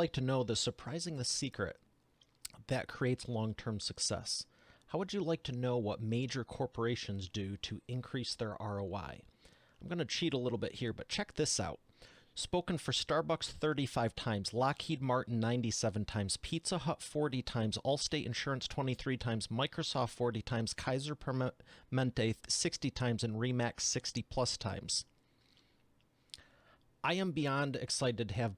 like to know the surprising the secret that creates long-term success? How would you like to know what major corporations do to increase their ROI? I'm going to cheat a little bit here, but check this out. Spoken for Starbucks 35 times, Lockheed Martin 97 times, Pizza Hut 40 times, Allstate Insurance 23 times, Microsoft 40 times, Kaiser Permanente 60 times, and Remax 60 plus times. I am beyond excited to have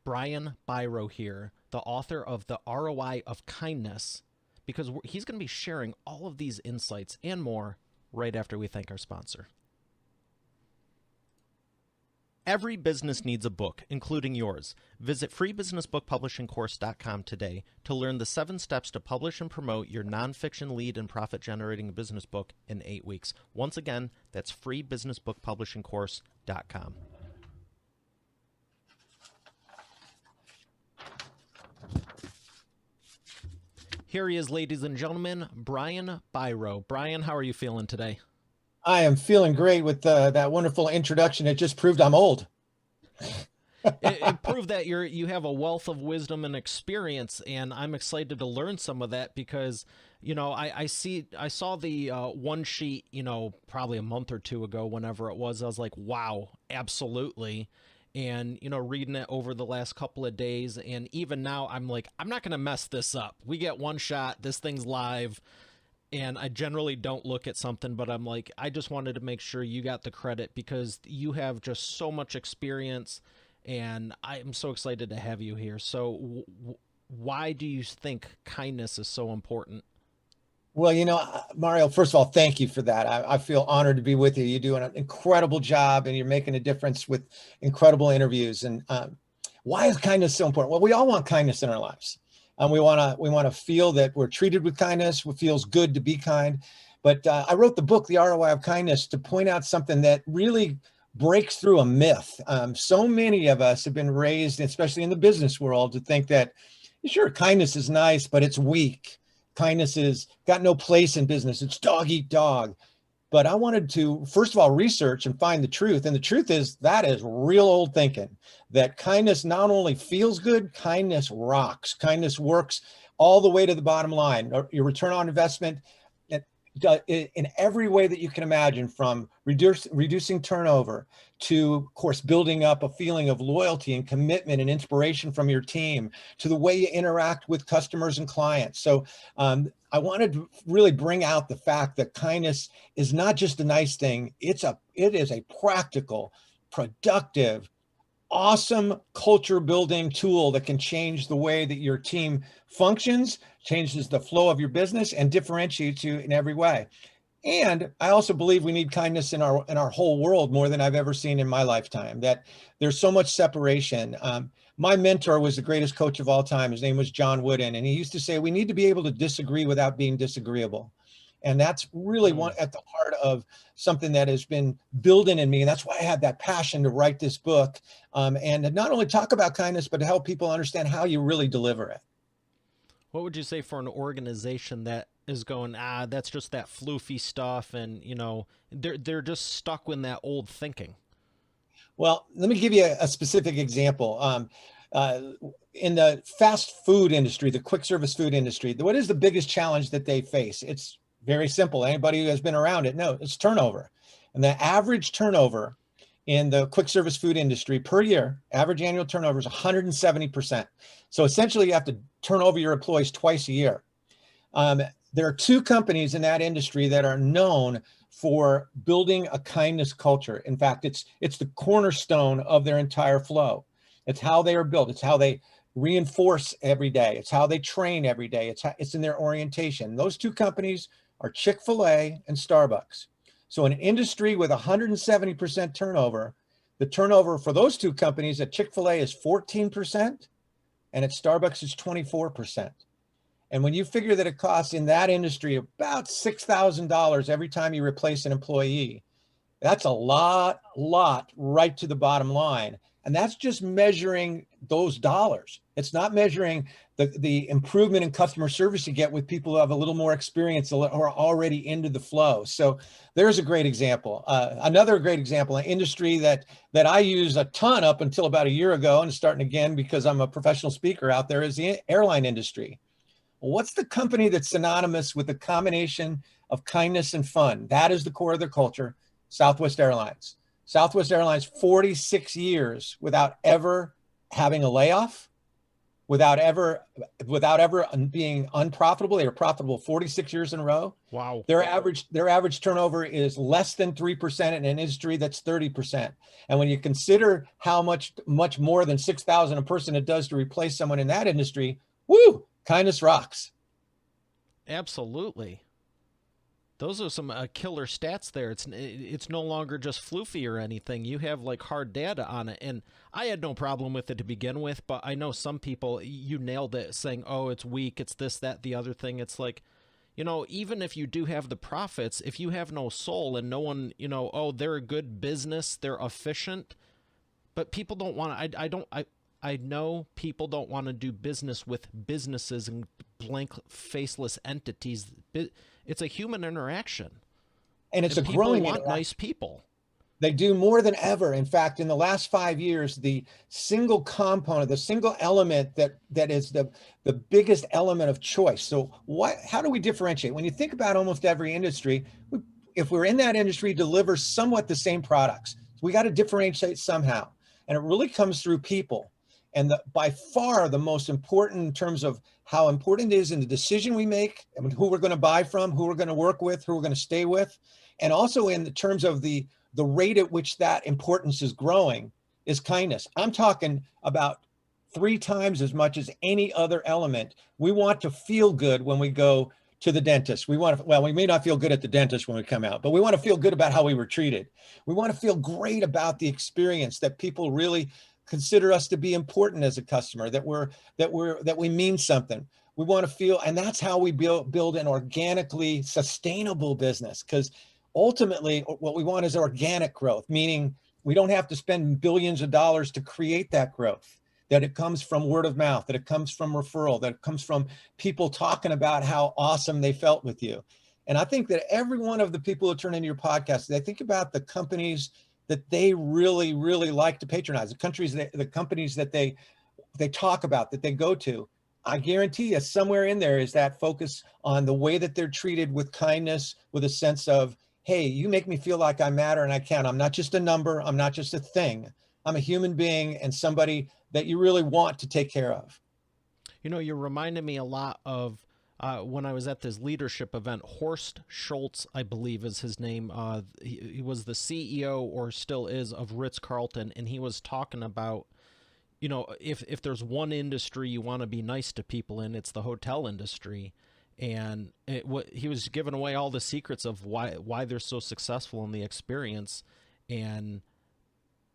Brian Biro here, the author of The ROI of Kindness, because he's going to be sharing all of these insights and more right after we thank our sponsor. Every business needs a book, including yours. Visit freebusinessbookpublishingcourse.com today to learn the 7 steps to publish and promote your nonfiction lead and profit-generating business book in 8 weeks. Once again, that's freebusinessbookpublishingcourse.com. Here he is, ladies and gentlemen, Brian Biro. Brian, how are you feeling today? I am feeling great with that wonderful introduction. It just proved I'm old. it proved that you have a wealth of wisdom and experience, and I'm excited to learn some of that because, I saw the one sheet, probably a month or two ago, whenever it was. I was like, wow, absolutely. And, reading it over the last couple of days, and even now I'm like, I'm not going to mess this up. We get one shot, this thing's live. And I generally don't look at something, but I'm like, I just wanted to make sure you got the credit because you have just so much experience, and I'm so excited to have you here. So why do you think kindness is so important? Well, Mario, first of all, thank you for that. I feel honored to be with you. You're doing an incredible job and you're making a difference with incredible interviews. And why is kindness so important? Well, we all want kindness in our lives. We want to feel that we're treated with kindness. It feels good to be kind. But I wrote the book, The ROI of Kindness, to point out something that really breaks through a myth. So many of us have been raised, especially in the business world, to think that, sure, kindness is nice, but it's weak. Kindness has got no place in business. It's dog eat dog. But I wanted to, first of all, research and find the truth. And the truth is that is real old thinking, that kindness not only feels good, kindness rocks. Kindness works all the way to the bottom line. Your return on investment in every way that you can imagine, from reducing turnover to, of course, building up a feeling of loyalty and commitment and inspiration from your team, to the way you interact with customers and clients. So I wanted to really bring out the fact that kindness is not just a nice thing. It is a practical, productive, awesome culture building tool that can change the way that your team functions, changes the flow of your business, and differentiates you in every way. And I also believe we need kindness in our whole world more than I've ever seen in my lifetime, that there's so much separation. My mentor was the greatest coach of all time. His name was John Wooden. And he used to say, we need to be able to disagree without being disagreeable. And that's really at the heart of something that has been building in me. And that's why I had that passion to write this book, and to not only talk about kindness, but to help people understand how you really deliver it. What would you say for an organization that is going, that's just that floofy stuff, and, they're just stuck in that old thinking? Well, let me give you a specific example. In the fast food industry, the quick service food industry, what is the biggest challenge that they face? It's very simple. Anybody who has been around it knows it's turnover. And the average turnover in the quick service food industry per year, average annual turnover is 170%. So essentially you have to turn over your employees twice a year. There are 2 companies in that industry that are known for building a kindness culture. In fact, it's the cornerstone of their entire flow. It's how they are built. It's how they reinforce every day. It's how they train every day. It's in their orientation. Those 2 companies are Chick-fil-A and Starbucks. So in an industry with 170% turnover, the turnover for those 2 companies at Chick-fil-A is 14% and at Starbucks is 24%. And when you figure that it costs in that industry about $6,000 every time you replace an employee, that's a lot right to the bottom line. And that's just measuring those dollars. It's not measuring the improvement in customer service you get with people who have a little more experience or are already into the flow. So there's a great example. Another great example, an industry that I use a ton up until about a year ago, and starting again because I'm a professional speaker out there, is the airline industry. Well, what's the company that's synonymous with the combination of kindness and fun? That is the core of their culture. Southwest Airlines. Southwest Airlines, 46 years without ever having a layoff, without ever being unprofitable. They were profitable 46 years in a row. Wow. Their average turnover is less than 3% in an industry that's 30%. And when you consider how much more than 6,000 a person it does to replace someone in that industry, woo, kindness rocks. Absolutely. Those are some killer stats there. It's no longer just floofy or anything. You have like hard data on it. And I had no problem with it to begin with, but I know some people, you nailed it, saying, oh, it's weak, it's this, that, the other thing. It's like, you know, even if you do have the profits, if you have no soul and no one, you know, oh, they're a good business, they're efficient, but people don't want to, I know people don't want to do business with businesses and blank faceless entities. It's a human interaction. And it's and a growing want nice people. They do more than ever. In fact, in the last 5 years, the single component, the single element that is the biggest element of choice. So how do we differentiate? When you think about almost every industry, if we're in that industry, deliver somewhat the same products. We got to differentiate somehow. And it really comes through people. And by far the most important in terms of how important it is in the decision we make, I mean, who we're going to buy from, who we're going to work with, who we're going to stay with, and also in the terms of the rate at which that importance is growing, is kindness. I'm talking about 3 times as much as any other element. We want to feel good when we go to the dentist. We may not feel good at the dentist when we come out, but we want to feel good about how we were treated. We want to feel great about the experience, that people really consider us to be important as a customer, that we mean something. We want to feel, and that's how we build an organically sustainable business. Because ultimately, what we want is organic growth, meaning we don't have to spend billions of dollars to create that growth. That it comes from word of mouth, that it comes from referral, that it comes from people talking about how awesome they felt with you. And I think that every one of the people who turn into your podcast, they think about the companies that they really, really like to patronize, the companies that they talk about, that they go to. I guarantee you somewhere in there is that focus on the way that they're treated with kindness, with a sense of, hey, you make me feel like I matter and I count. I'm not just a number. I'm not just a thing. I'm a human being and somebody that you really want to take care of. You know, you're reminding me a lot of when I was at this leadership event. Horst Schultz, I believe is his name. He was the CEO, or still is, of Ritz-Carlton, and he was talking about, you know, if there's one industry you want to be nice to people in, it's the hotel industry. And he was giving away all the secrets of why they're so successful in the experience. And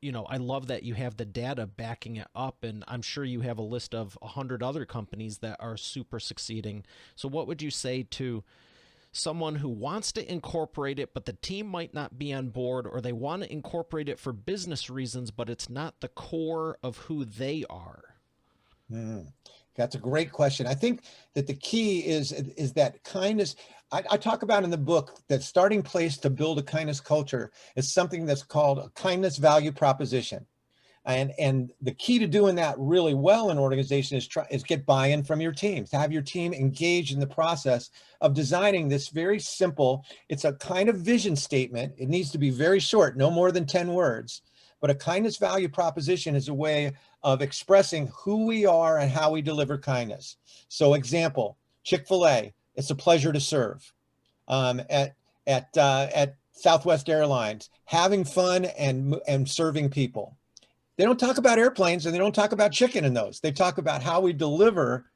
you know, I love that you have the data backing it up, and I'm sure you have a list of 100 other companies that are super succeeding. So what would you say to someone who wants to incorporate it, but the team might not be on board, or they want to incorporate it for business reasons, but it's not the core of who they are? That's a great question. I think that the key is that kindness. I talk about in the book that starting place to build a kindness culture is something that's called a kindness value proposition. And the key to doing that really well in an organization is get buy-in from your team, to have your team engaged in the process of designing this very simple, it's a kind of vision statement. It needs to be very short, no more than 10 words. But a kindness value proposition is a way of expressing who we are and how we deliver kindness. So example, Chick-fil-A, it's a pleasure to serve. At Southwest Airlines, having fun and serving people. They don't talk about airplanes and they don't talk about chicken in those. They talk about how we deliver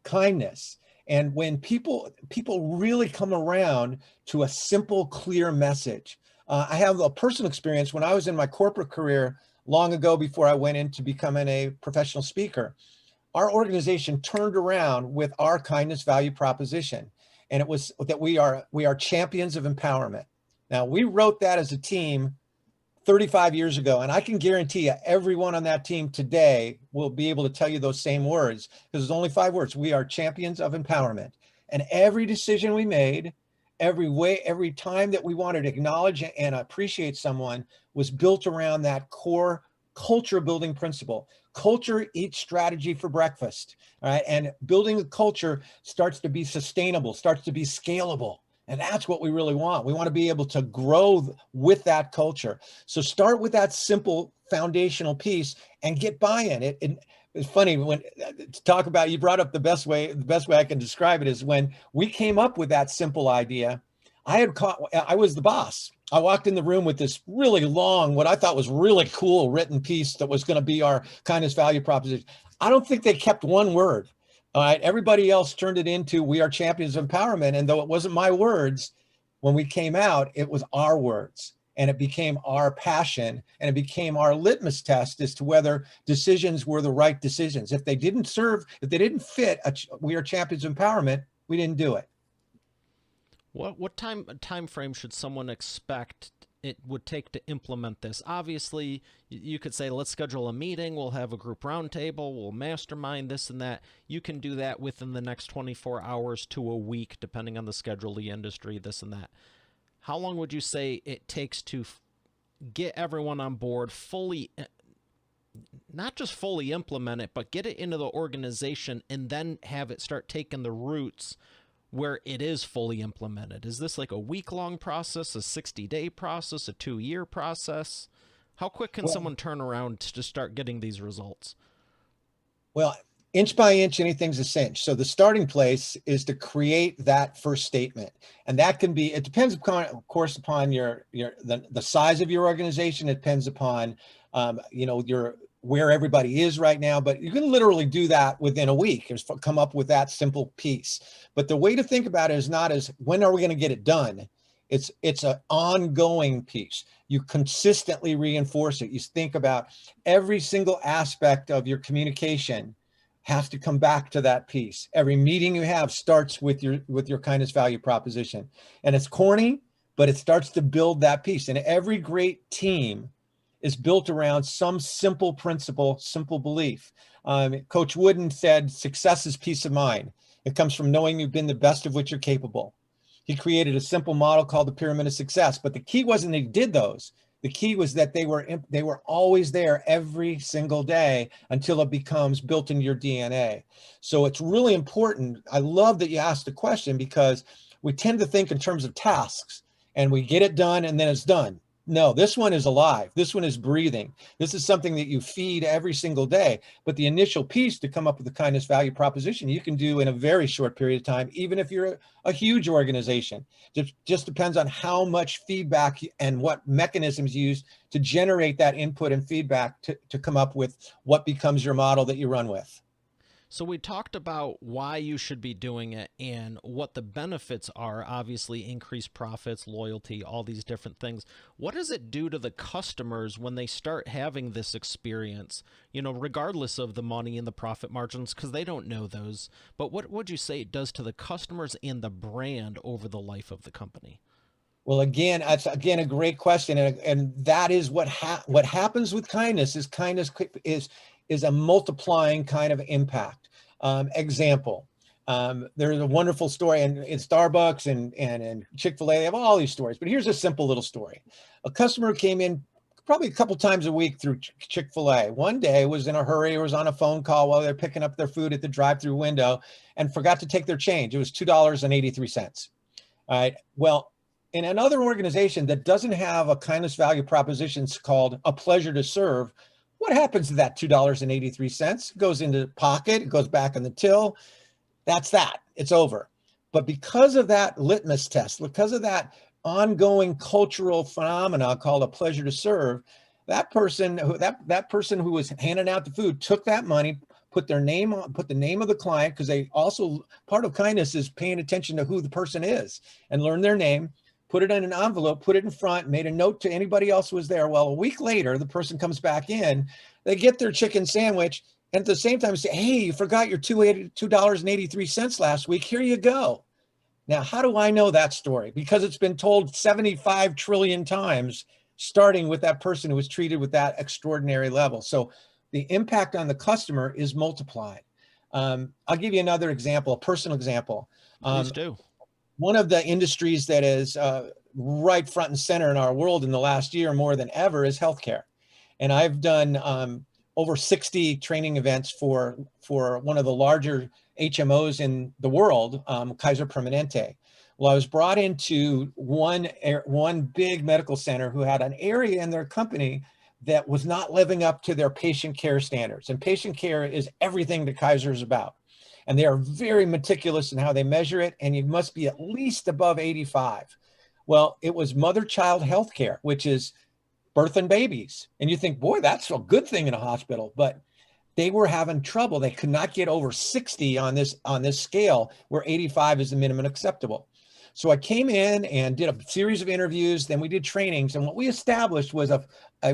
kindness. And when people really come around to a simple, clear message. I have a personal experience when I was in my corporate career long ago, before I went into becoming a professional speaker. Our organization turned around with our kindness value proposition. And it was that we are champions of empowerment. Now, we wrote that as a team 35 years ago. And I can guarantee you, everyone on that team today will be able to tell you those same words, because there's only 5 words. We are champions of empowerment. And every decision we made, every time that we wanted to acknowledge and appreciate someone was built around that core culture building principle. Culture eats strategy for breakfast. All right. And building the culture starts to be sustainable, starts to be scalable. And that's what we really want. We want to be able to grow with that culture. So start with that simple foundational piece and get buy-in. It's funny when to talk about, you brought up the best way I can describe it is when we came up with that simple idea, I was the boss. I walked in the room with this really long, what I thought was really cool written piece that was going to be our kindness value proposition. I don't think they kept one word. All right. Everybody else turned it into, we are champions of empowerment. And though it wasn't my words, when we came out, it was our words, and it became our passion, and it became our litmus test as to whether decisions were the right decisions. If they didn't fit we are champions of empowerment, we didn't do it. What time frame should someone expect it would take to implement this? Obviously, you could say, let's schedule a meeting, we'll have a group roundtable, we'll mastermind this and that. You can do that within the next 24 hours to a week, depending on the schedule, the industry, this and that. How long would you say it takes to get everyone on board, fully, not just fully implement it, but get it into the organization and then have it start taking the roots where it is fully implemented? Is this like a week-long process, a 60-day process, a 2-year process? How quick can someone turn around to start getting these results? Well, inch by inch, anything's a cinch. So the starting place is to create that first statement. And that can be, it depends upon, of course, upon the size of your organization. It depends upon, where everybody is right now, but you can literally do that within a week, is come up with that simple piece. But the way to think about it is not as, when are we going to get it done? It's an ongoing piece. You consistently reinforce it. You think about every single aspect of your communication has to come back to that piece. Every meeting you have starts with your kindness value proposition. And it's corny, but it starts to build that piece. And every great team is built around some simple principle, simple belief. Coach Wooden said, success is peace of mind. It comes from knowing you've been the best of which you're capable. He created a simple model called the pyramid of success, but the key wasn't that he did those. The key was that they were always there every single day until it becomes built into your DNA. So it's really important. I love that you asked the question, because we tend to think in terms of tasks and we get it done and then it's done. No, this one is alive. This one is breathing. This is something that you feed every single day. But the initial piece to come up with the kindness value proposition, you can do in a very short period of time, even if you're a huge organization. It just depends on how much feedback and what mechanisms you use to generate that input and feedback to come up with what becomes your model that you run with. So we talked about why you should be doing it and what the benefits are. Obviously, increased profits, loyalty, all these different things. What does it do to the customers when they start having this experience, regardless of the money and the profit margins, because they don't know those? But what would you say it does to the customers and the brand over the life of the company? Well, that's a great question. And that is what happens with kindness is a multiplying kind of impact. Example, there's a wonderful story in Starbucks and Chick-fil-A. They have all these stories, but here's a simple little story. A customer came in probably a couple times a week through Chick-fil-A. One day was in a hurry or was on a phone call while they're picking up their food at the drive-through window and forgot to take their change. It was $2.83. All right. Well, in another organization that doesn't have a kindness value proposition called a pleasure to serve, what happens to that $2.83? It goes into the pocket, it goes back in the till. That's that. It's over. But because of that litmus test, because of that ongoing cultural phenomena called a pleasure to serve, that person who was handing out the food took that money, put the name of the client, because they also, part of kindness is paying attention to who the person is, and learn their name, put it in an envelope, put it in front, made a note to anybody else who was there. Well, a week later, the person comes back in, they get their chicken sandwich, and at the same time say, hey, you forgot your $2.83 last week. Here you go. Now, how do I know that story? Because it's been told 75 trillion times starting with that person who was treated with that extraordinary level. So the impact on the customer is multiplied. I'll give you another example, a personal example. Please do. One of the industries that is right front and center in our world in the last year more than ever is healthcare. And I've done over 60 training events for one of the larger HMOs in the world, Kaiser Permanente. Well, I was brought into one big medical center who had an area in their company that was not living up to their patient care standards. And patient care is everything that Kaiser is about. And they are very meticulous in how they measure it. And you must be at least above 85. Well, it was mother-child healthcare, which is birth and babies. And you think, boy, that's a good thing in a hospital. But they were having trouble. They could not get over 60 on this scale, where 85 is the minimum acceptable. So I came in and did a series of interviews. Then we did trainings. And what we established was a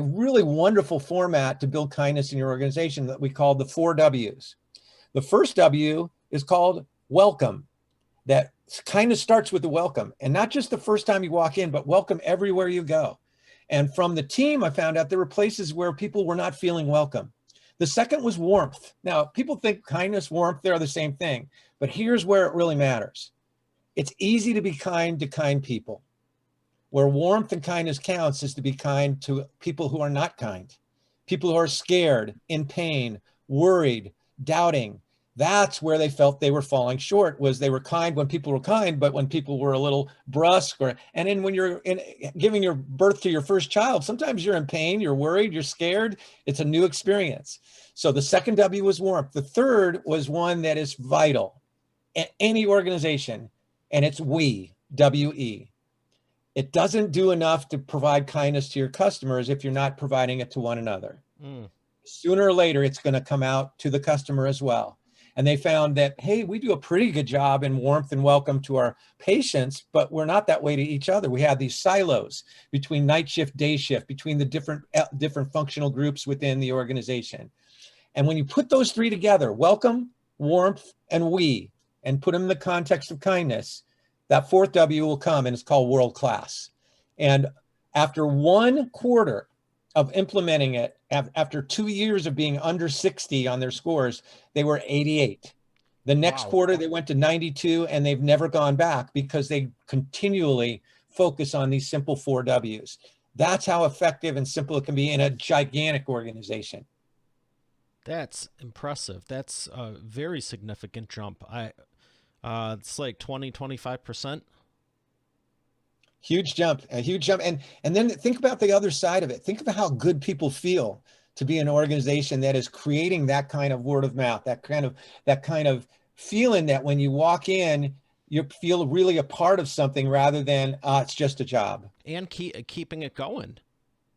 really wonderful format to build kindness in your organization that we called the 4 W's. The first W is called welcome. That kindness starts with the welcome. And not just the first time you walk in, but welcome everywhere you go. And from the team, I found out there were places where people were not feeling welcome. The second was warmth. Now, people think kindness, warmth, they're the same thing. But here's where it really matters. It's easy to be kind to kind people. Where warmth and kindness counts is to be kind to people who are not kind, people who are scared, in pain, worried, doubting. That's where they felt they were falling short, was they were kind when people were kind, but when people were a little brusque, and then when you're giving your birth to your first child, sometimes you're in pain, you're worried, you're scared. It's a new experience. So the second W was warmth. The third was one that is vital in any organization, and it's we, W-E. It doesn't do enough to provide kindness to your customers if you're not providing it to one another. Sooner or later, it's going to come out to the customer as well. And they found that, hey, we do a pretty good job in warmth and welcome to our patients, but we're not that way to each other. We have these silos between night shift, day shift, between the different functional groups within the organization. And when you put those three together, welcome, warmth, and we, and put them in the context of kindness, that fourth W will come, and it's called world class. And after 1 quarter of implementing it, after 2 years of being under 60 on their scores, they were 88. The next quarter, they went to 92, and they've never gone back because they continually focus on these simple 4 W's. That's how effective and simple it can be in a gigantic organization. That's impressive. That's a very significant jump. It's like 20-25%. Huge jump, a huge jump. And then think about the other side of it. Think about how good people feel to be an organization that is creating that kind of word of mouth, that kind of feeling that when you walk in, you feel really a part of something rather than it's just a job. And keeping it going.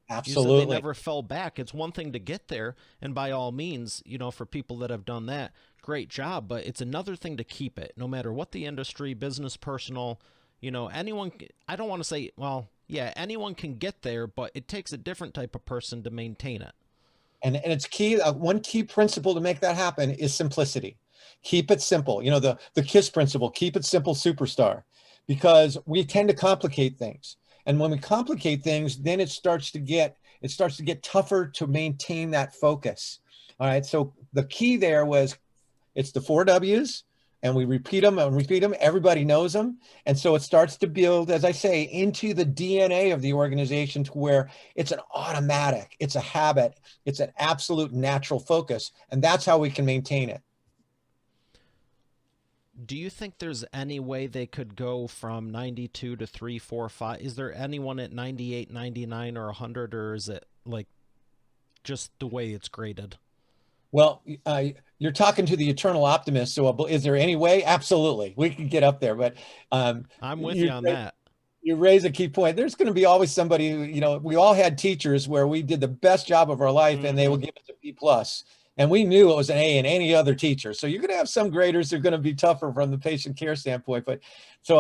Absolutely. You said they never fell back. It's one thing to get there, and by all means, for people that have done that, great job. But it's another thing to keep it, no matter what the industry, business, personal. Anyone, I don't want to say, well, yeah, anyone can get there, but it takes a different type of person to maintain it. And it's key. One key principle to make that happen is simplicity. Keep it simple. The KISS principle, keep it simple, superstar, because we tend to complicate things. And when we complicate things, then it starts to get tougher to maintain that focus. All right. So the key there was, it's the 4 W's. And we repeat them and repeat them. Everybody knows them. And so it starts to build, as I say, into the DNA of the organization, to where it's an automatic, it's a habit, it's an absolute natural focus. And that's how we can maintain it. Do you think there's any way they could go from 92 to 3, 4, 5? Is there anyone at 98, 99, or 100, or is it like just the way it's graded? Well, you're talking to the eternal optimist. So is there any way? Absolutely. We can get up there, but I'm with you on that. You raise a key point. There's going to be always somebody who, we all had teachers where we did the best job of our life, and they will give us a B+. And we knew it was an A in any other teacher. So you're going to have some graders who are going to be tougher from the patient care standpoint. But so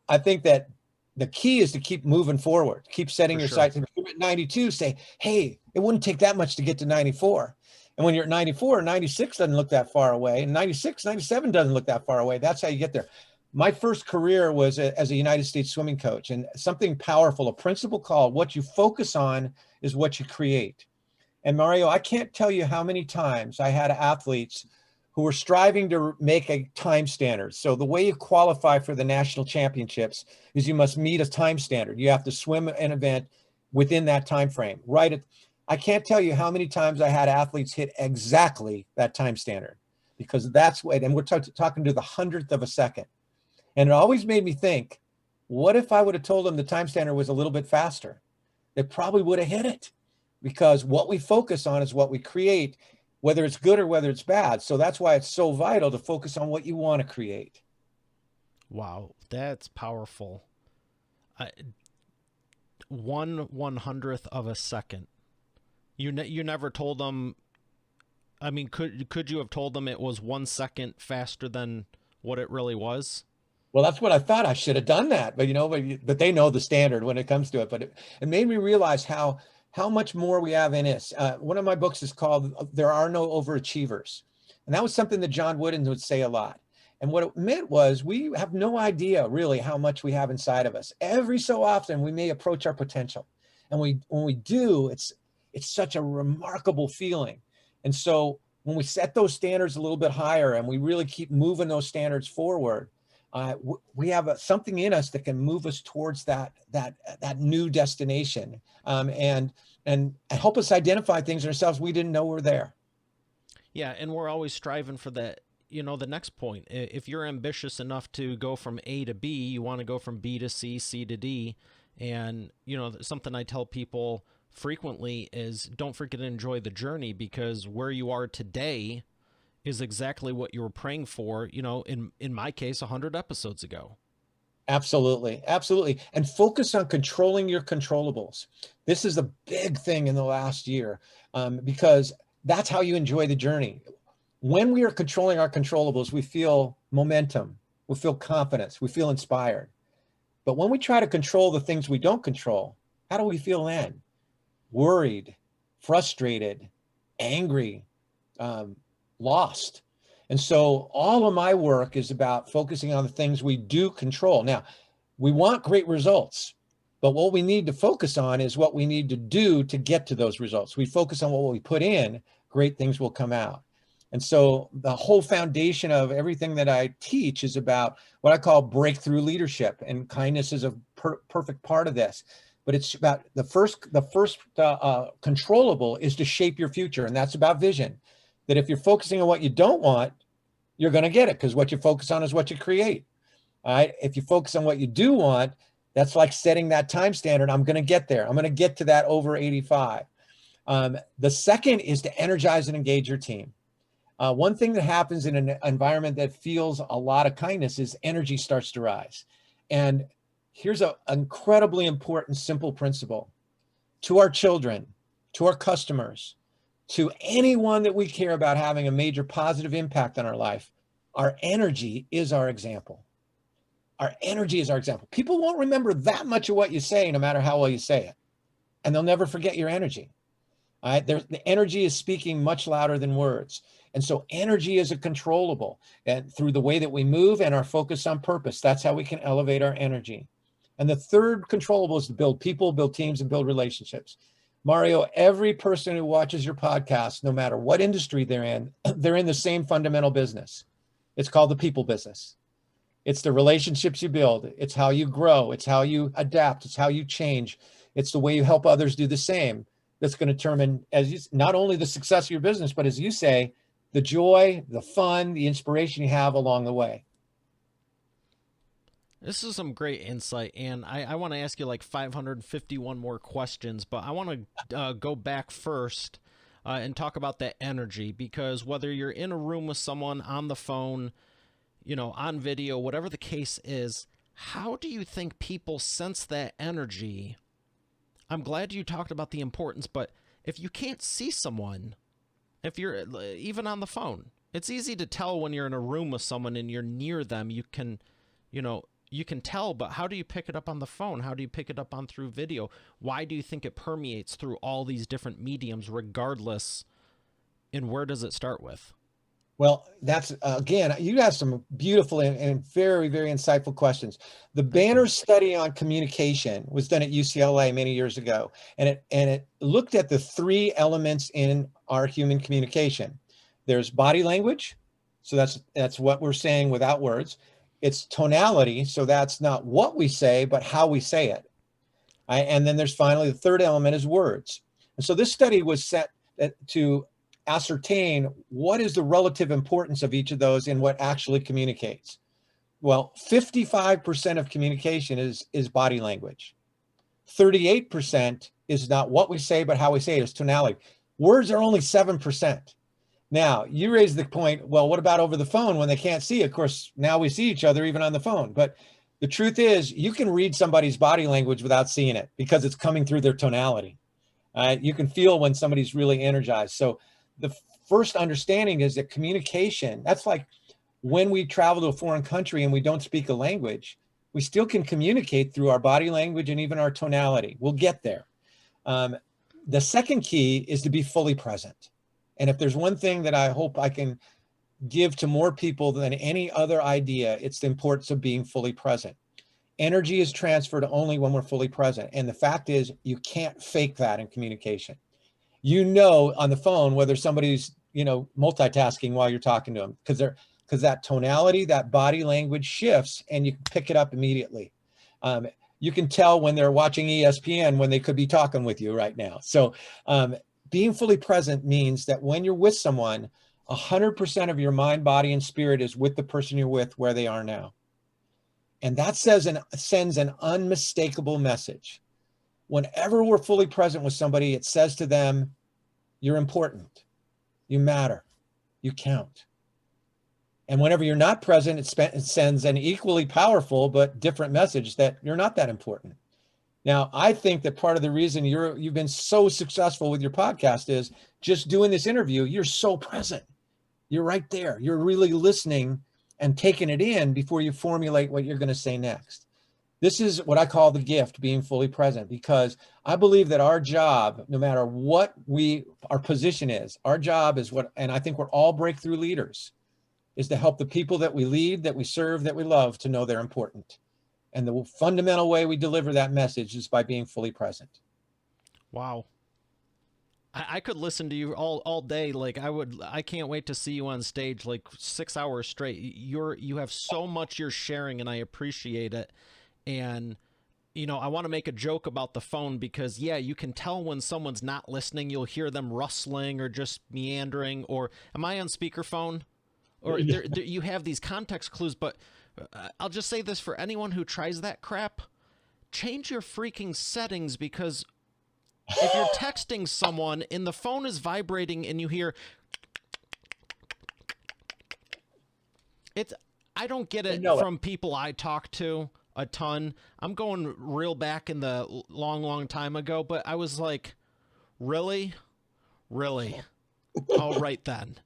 I think that the key is to keep moving forward, keep setting your sights. If you're at 92, say, hey, it wouldn't take that much to get to 94. And when you're at 94, 96 doesn't look that far away. And 96, 97 doesn't look that far away. That's how you get there. My first career was as a United States swimming coach, and something powerful, a principle called what you focus on is what you create. And Mario, I can't tell you how many times I had athletes who were striving to make a time standard. So the way you qualify for the national championships is you must meet a time standard. You have to swim an event within that time frame. I can't tell you how many times I had athletes hit exactly that time standard, because that's what, and we're talking to the 100th of a second. And it always made me think, what if I would have told them the time standard was a little bit faster? They probably would have hit it, because what we focus on is what we create, whether it's good or whether it's bad. So that's why it's so vital to focus on what you want to create. Wow, that's powerful. I, 1/100th of a second. You never told them. I mean, could you have told them it was 1 second faster than what it really was? Well, that's what I thought. I should have done that, but but they know the standard when it comes to it. But it made me realize how much more we have in us. One of my books is called "There Are No Overachievers," and that was something that John Wooden would say a lot. And what it meant was we have no idea really how much we have inside of us. Every so often, we may approach our potential, and when we do, it's such a remarkable feeling. And so when we set those standards a little bit higher, and we really keep moving those standards forward, we have something in us that can move us towards that new destination, and help us identify things in ourselves we didn't know were there. Yeah, and we're always striving for that. The next point. If you're ambitious enough to go from A to B, you want to go from B to C, C to D. And, something I tell people frequently is don't forget to enjoy the journey, because where you are today is exactly what you were praying for, in my case, 100 episodes ago. Absolutely. Absolutely. And focus on controlling your controllables. This is a big thing in the last year, because that's how you enjoy the journey. When we are controlling our controllables, we feel momentum, we feel confidence, we feel inspired. But when we try to control the things we don't control, how do we feel then? Worried, frustrated, angry, lost. And so all of my work is about focusing on the things we do control. Now, we want great results, but what we need to focus on is what we need to do to get to those results. We focus on what we put in, great things will come out. And so the whole foundation of everything that I teach is about what I call breakthrough leadership, and kindness is a perfect part of this. But it's about the first controllable is to shape your future, and that's about vision. That if you're focusing on what you don't want, you're going to get it, because what you focus on is what you create. All right. If you focus on what you do want, that's like setting that time standard. I'm going to get there. I'm going to get to that over 85. The second is to energize and engage your team. One thing that happens in an environment that feels a lot of kindness is energy starts to rise. And here's an incredibly important, simple principle. To our children, to our customers, to anyone that we care about having a major positive impact on our life, our energy is our example. Our energy is our example. People won't remember that much of what you say, no matter how well you say it. And they'll never forget your energy. All right? The energy is speaking much louder than words. And so energy is a controllable, and through the way that we move and our focus on purpose, that's how we can elevate our energy. And the third controllable is to build people, build teams, and build relationships. Mario, every person who watches your podcast, no matter what industry they're in the same fundamental business. It's called the people business. It's the relationships you build. It's how you grow. It's how you adapt. It's how you change. It's the way you help others do the same. That's going to determine not only the success of your business, but as you say, the joy, the fun, the inspiration you have along the way. This is some great insight, and I want to ask you like 551 more questions, but I want to go back first and talk about that energy, because whether you're in a room with someone, on the phone, on video, whatever the case is, how do you think people sense that energy? I'm glad you talked about the importance, but if you can't see someone, if you're even on the phone, it's easy to tell when you're in a room with someone and you're near them. You can tell, but how do you pick it up on the phone? How do you pick it up on through video? Why do you think it permeates through all these different mediums regardless? And where does it start with? Well, that's again, you have some beautiful and very, very insightful questions. The Thank Banner you. study on communication was done at UCLA many years ago, and it looked at the three elements in our human communication. There's body language, so that's what we're saying without words. It's tonality, so that's not what we say, but how we say it. And then there's finally the third element is words. And so this study was set to ascertain what is the relative importance of each of those in what actually communicates. Well, 55% of communication is body language. 38% is not what we say, but how we say it, is tonality. Words are only 7%. Now, you raise the point, well, what about over the phone when they can't see? Of course, now we see each other even on the phone. But the truth is, you can read somebody's body language without seeing it because it's coming through their tonality. You can feel when somebody's really energized. So the first understanding is that communication, that's like when we travel to a foreign country and we don't speak a language, we still can communicate through our body language and even our tonality. We'll get there. The second key is to be fully present. And if there's one thing that I hope I can give to more people than any other idea, it's the importance of being fully present. Energy is transferred only when we're fully present. And the fact is, you can't fake that in communication. You know on the phone whether somebody's, multitasking while you're talking to them because that tonality, that body language shifts and you can pick it up immediately. You can tell when they're watching ESPN when they could be talking with you right now. So being fully present means that when you're with someone, 100% of your mind, body, and spirit is with the person you're with where they are now. And that sends an unmistakable message. Whenever we're fully present with somebody, it says to them, you're important, you matter, you count. And whenever you're not present, it sends an equally powerful but different message that you're not that important. Now, I think that part of the reason you've been so successful with your podcast is just doing this interview, you're so present. You're right there. You're really listening and taking it in before you formulate what you're going to say next. This is what I call the gift, being fully present, because I believe that our job, no matter what our position is, our job is and I think we're all breakthrough leaders, is to help the people that we lead, that we serve, that we love to know they're important. And the fundamental way we deliver that message is by being fully present. Wow. I could listen to you all day. Like I can't wait to see you on stage like 6 hours straight. You have so much you're sharing and I appreciate it. And I want to make a joke about the phone because yeah, you can tell when someone's not listening. You'll hear them rustling or just meandering, or am I on speakerphone? Or you have these context clues, but I'll just say this for anyone who tries that crap, change your freaking settings, because if you're texting someone and the phone is vibrating and you hear I don't get it from people I talk to a ton. I'm going real back in the long time ago, but I was like, really? All right then.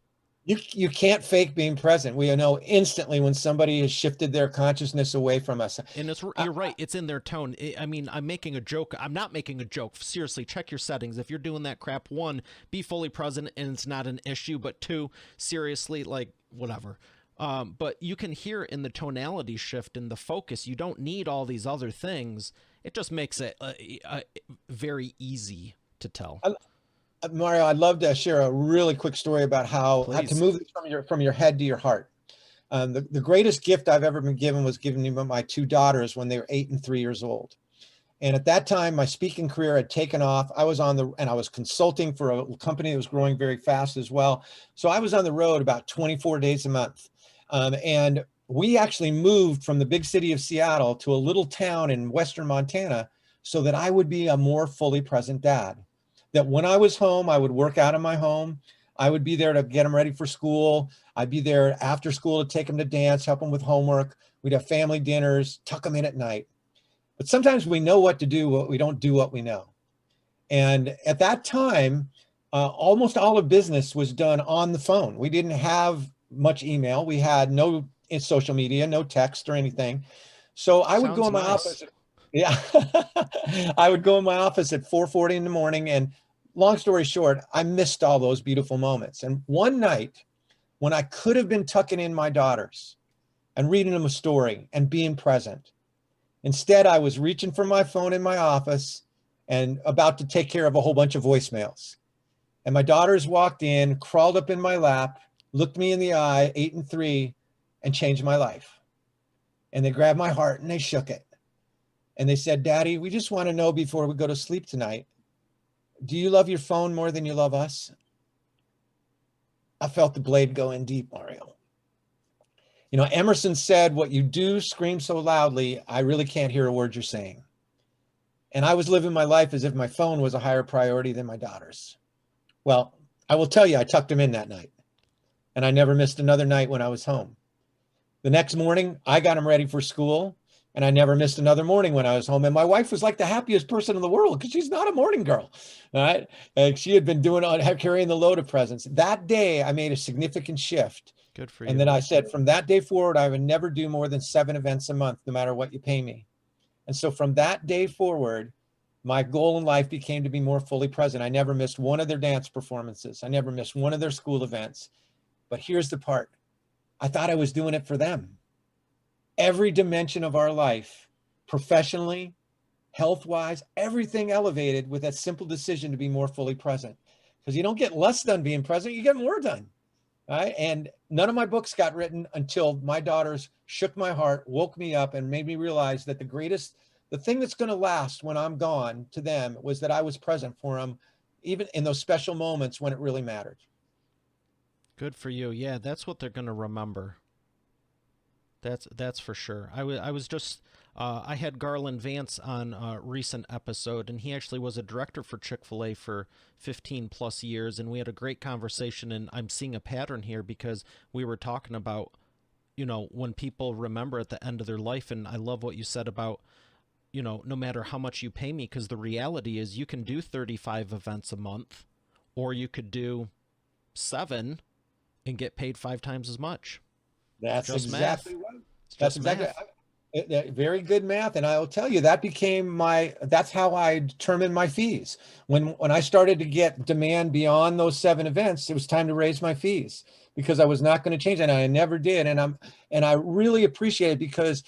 You can't fake being present. We know instantly when somebody has shifted their consciousness away from us. And you're right. It's in their tone. I mean, I'm making a joke. I'm not making a joke. Seriously, check your settings. If you're doing that crap, 1, be fully present and it's not an issue. But 2, seriously, like whatever. But you can hear in the tonality shift and the focus. You don't need all these other things. It just makes it very easy to tell. Mario, I'd love to share a really quick story about how to move this from your head to your heart. The greatest gift I've ever been given was given to my 2 daughters when they were 8 and 3 years old. And at that time, my speaking career had taken off. I was consulting for a company that was growing very fast as well. So I was on the road about 24 days a month. And we actually moved from the big city of Seattle to a little town in Western Montana so that I would be a more fully present dad. That when I was home, I would work out in my home. I would be there to get them ready for school. I'd be there after school to take them to dance, help them with homework. We'd have family dinners, tuck them in at night. But sometimes we know what to do, but we don't do what we know. And at that time, almost all of business was done on the phone. We didn't have much email. We had no social media, no text or anything. So I would go in my office. Yeah, I would go in my office at 4:40 in the morning, and long story short, I missed all those beautiful moments. And one night when I could have been tucking in my daughters and reading them a story and being present. Instead, I was reaching for my phone in my office and about to take care of a whole bunch of voicemails. And my daughters walked in, crawled up in my lap, looked me in the eye, 8 and 3, and changed my life. And they grabbed my heart and they shook it. And they said, Daddy, we just want to know before we go to sleep tonight, do you love your phone more than you love us? I felt the blade go in deep, Mario. You know, Emerson said, what you do screams so loudly, I really can't hear a word you're saying. And I was living my life as if my phone was a higher priority than my daughters. Well, I will tell you, I tucked them in that night. And I never missed another night when I was home. The next morning, I got them ready for school. And I never missed another morning when I was home. And my wife was like the happiest person in the world because she's not a morning girl, right? And she had been carrying the load of presents. That day, I made a significant shift. Good for you. And then I said, from that day forward, I would never do more than 7 events a month, no matter what you pay me. And so from that day forward, my goal in life became to be more fully present. I never missed one of their dance performances. I never missed one of their school events. But here's the part. I thought I was doing it for them. Every dimension of our life, professionally, health-wise, everything elevated with that simple decision to be more fully present. Because you don't get less done being present, you get more done. Right? And none of my books got written until my daughters shook my heart, woke me up, and made me realize that the thing that's going to last when I'm gone to them was that I was present for them, even in those special moments when it really mattered. Good for you. Yeah, that's what they're going to remember. That's for sure. I was just I had Garland Vance on a recent episode, and he actually was a director for Chick-fil-A for 15 plus years, and we had a great conversation. And I'm seeing a pattern here because we were talking about, you know, when people remember at the end of their life. And I love what you said about, you know, no matter how much you pay me, because the reality is you can do 35 events a month, or you could do 7 and get paid 5 times as much. That's Just exactly math. right. It's That's just exactly math. very good math. And I will tell you, that became that's how I determined my fees. When I started to get demand beyond those 7 events, it was time to raise my fees because I was not going to change that. And I never did. And I really appreciate it because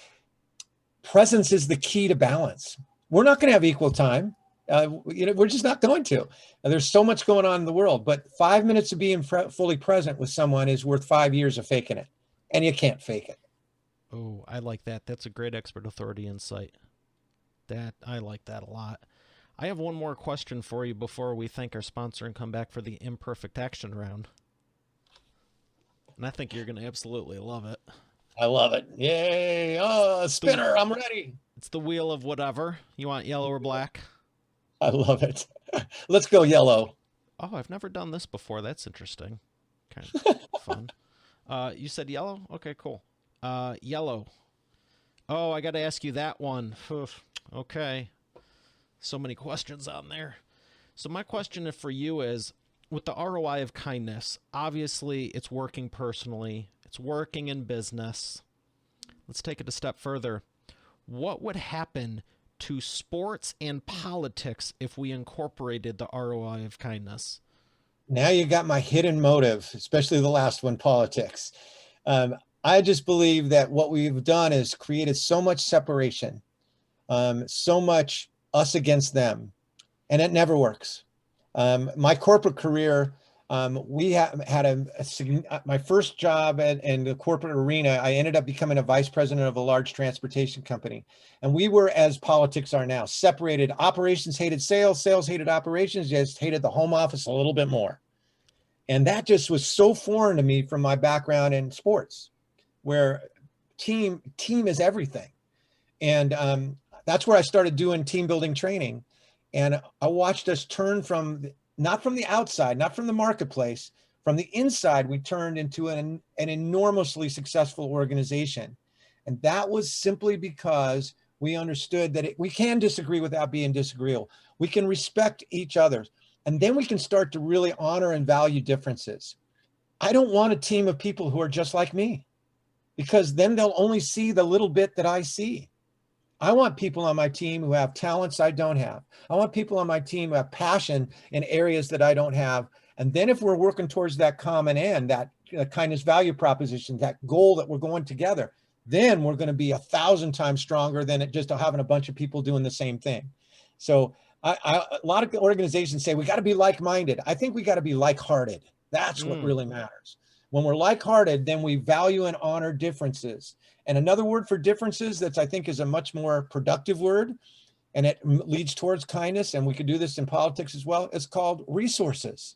presence is the key to balance. We're not going to have equal time. You know, we're just not going to. And there's so much going on in the world, but 5 minutes of being fully present with someone is worth 5 years of faking it. And you can't fake it. Oh, I like that. That's a great expert authority insight. I like that a lot. I have one more question for you before we thank our sponsor and come back for the imperfect action round. And I think you're going to absolutely love it. I love it. Yay. Oh, spinner. I'm ready. It's the wheel of whatever. You want yellow or black? I love it. Let's go yellow. Oh, I've never done this before. That's interesting. Kind of fun. You said yellow? Okay, cool. Yellow. Oh, I got to ask you that one. Oof. Okay. So many questions on there. So my question for you is, with the ROI of kindness, obviously it's working personally. It's working in business. Let's take it a step further. What would happen to sports and politics if we incorporated the ROI of kindness? Now you got my hidden motive, especially the last one, politics. I just believe that what we've done is created so much separation, so much us against them, and it never works. My corporate career, we had my first job in the corporate arena. I ended up becoming a vice president of a large transportation company. And we were, as politics are now, separated. Operations hated sales, sales hated operations, just hated the home office a little bit more. And that just was so foreign to me from my background in sports, where team is everything. And that's where I started doing team building training. And I watched us turn from, not from the outside, not from the marketplace, from the inside, we turned into an enormously successful organization. And that was simply because we understood that we can disagree without being disagreeable. We can respect each other. And then we can start to really honor and value differences. I don't want a team of people who are just like me, because then they'll only see the little bit that I see. I want people on my team who have talents I don't have. I want people on my team who have passion in areas that I don't have. And then if we're working towards that common end, that kindness value proposition, that goal that we're going together, then we're going to be 1,000 times stronger than it just having a bunch of people doing the same thing. So a lot of organizations say we got to be like-minded. I think we got to be like-hearted. That's what really matters. When we're like-hearted, then we value and honor differences. And another word for differences that I think is a much more productive word, and it leads towards kindness, and we could do this in politics as well, it's called resources.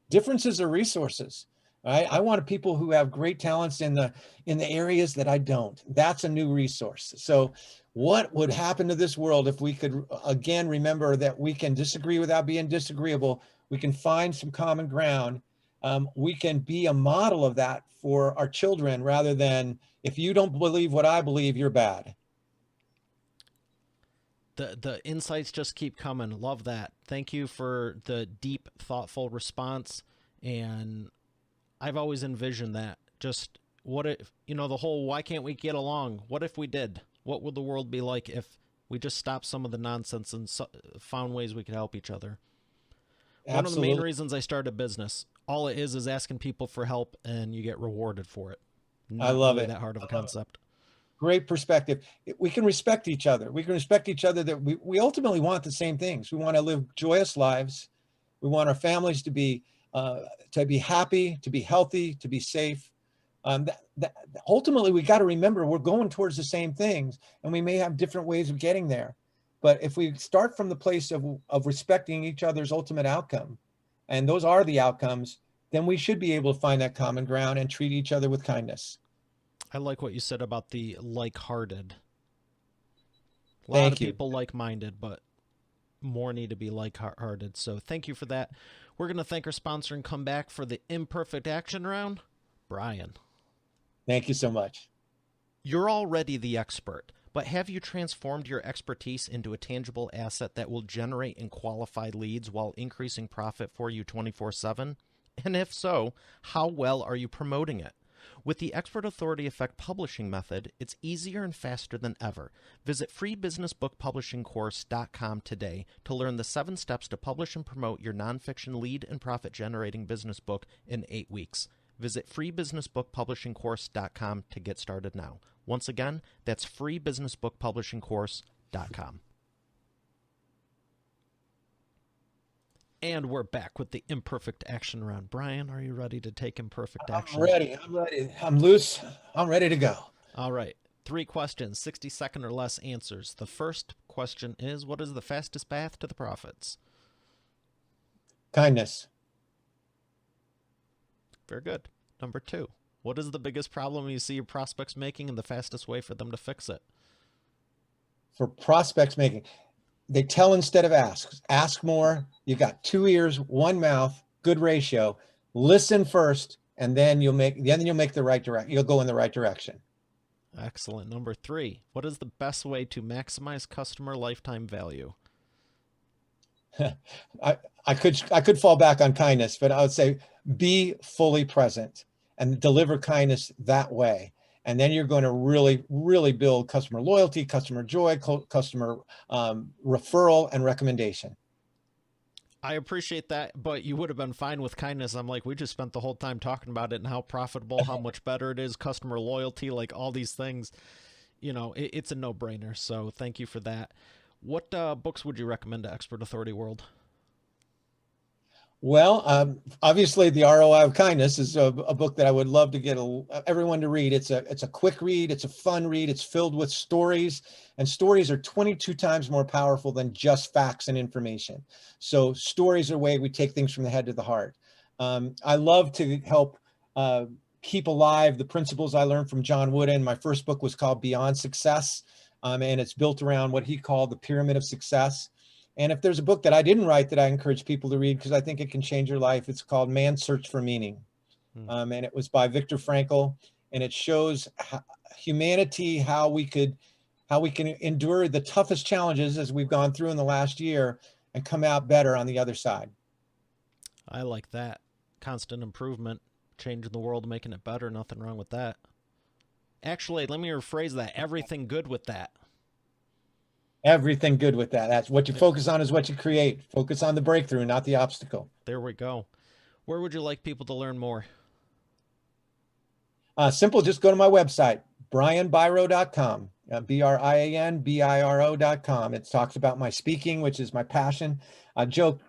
Differences are resources. Right? I want people who have great talents in the areas that I don't. That's a new resource. So what would happen to this world if we could, again, remember that we can disagree without being disagreeable. We can find some common ground. We can be a model of that for our children rather than, if you don't believe what I believe, you're bad. The insights just keep coming. Love that. Thank you for the deep, thoughtful response. And I've always envisioned that. Just what if, the whole why can't we get along? What if we did? What would the world be like if we just stopped some of the nonsense and found ways we could help each other? Absolutely. One of the main reasons I started a business, all it is asking people for help and you get rewarded for it. I love really it. That hard of a concept. Great perspective. We can respect each other. We can respect each other that we ultimately want the same things. We want to live joyous lives. We want our families to be happy, to be healthy, to be safe. Ultimately, we got to remember we're going towards the same things, and we may have different ways of getting there. But if we start from the place of respecting each other's ultimate outcome, and those are the outcomes, then we should be able to find that common ground and treat each other with kindness. I like what you said about the like-hearted. A Thank lot of you. people like-minded, but more need to be like-hearted. So thank you for that. We're going to thank our sponsor and come back for the imperfect action round. Brian. Thank you so much. You're already the expert, but have you transformed your expertise into a tangible asset that will generate and qualify leads while increasing profit for you 24/7? And if so, how well are you promoting it? With the Expert Authority Effect publishing method, it's easier and faster than ever. Visit freebusinessbookpublishingcourse.com today to learn the 7 steps to publish and promote your nonfiction lead and profit-generating business book in 8 weeks. Visit freebusinessbookpublishingcourse.com to get started now. Once again, that's freebusinessbookpublishingcourse.com. And we're back with the imperfect action round. Brian, are you ready to take imperfect action? I'm ready. I'm loose. I'm ready to go. All right. 3 questions, 60-second or less answers. The first question is, what is the fastest path to the profits? Kindness. Very good. Number 2, what is the biggest problem you see your prospects making and the fastest way for them to fix it? For prospects making, they tell instead of ask. Ask more. You got 2 ears, 1 mouth, good ratio. Listen first, and then you'll make the right direction. You'll go in the right direction. Excellent. Number 3, what is the best way to maximize customer lifetime value? I could fall back on kindness, but I would say be fully present and deliver kindness that way. And then you're going to really, really build customer loyalty, customer joy, customer referral, and recommendation. I appreciate that, but you would have been fine with kindness. I'm like, we just spent the whole time talking about it and how profitable, how much better it is, customer loyalty, like all these things. It's a no-brainer. So thank you for that. What books would you recommend to Expert Authority World? Well, obviously, The ROI of Kindness is a book that I would love to get everyone to read. It's a quick read. It's a fun read. It's filled with stories, and stories are 22 times more powerful than just facts and information. So stories are a way we take things from the head to the heart. I love to help keep alive the principles I learned from John Wooden. My first book was called Beyond Success, and it's built around what he called the pyramid of success. And if there's a book that I didn't write that I encourage people to read because I think it can change your life, it's called Man's Search for Meaning. And it was by Viktor Frankl, and it shows humanity, how we can endure the toughest challenges as we've gone through in the last year and come out better on the other side. I like that. Constant improvement, changing the world, making it better. Nothing wrong with that. Actually, let me rephrase that. Everything good with that. Everything good with that. That's what you focus on is what you create. Focus on the breakthrough, not the obstacle. There we go. Where would you like people to learn more? Simple, just go to my website, brianbiro.com, BRIANBIRO.com. It talks about my speaking, which is my passion. I joke,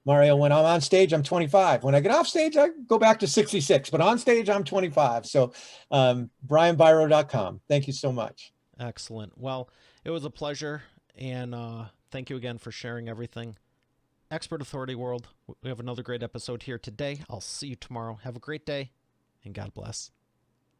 Mario, when I'm on stage, I'm 25. When I get off stage, I go back to 66, but on stage, I'm 25. So brianbiro.com. Thank you so much. Excellent. Well, it was a pleasure, and thank you again for sharing everything. Expert Authority World, we have another great episode here today. I'll see you tomorrow. Have a great day, and God bless.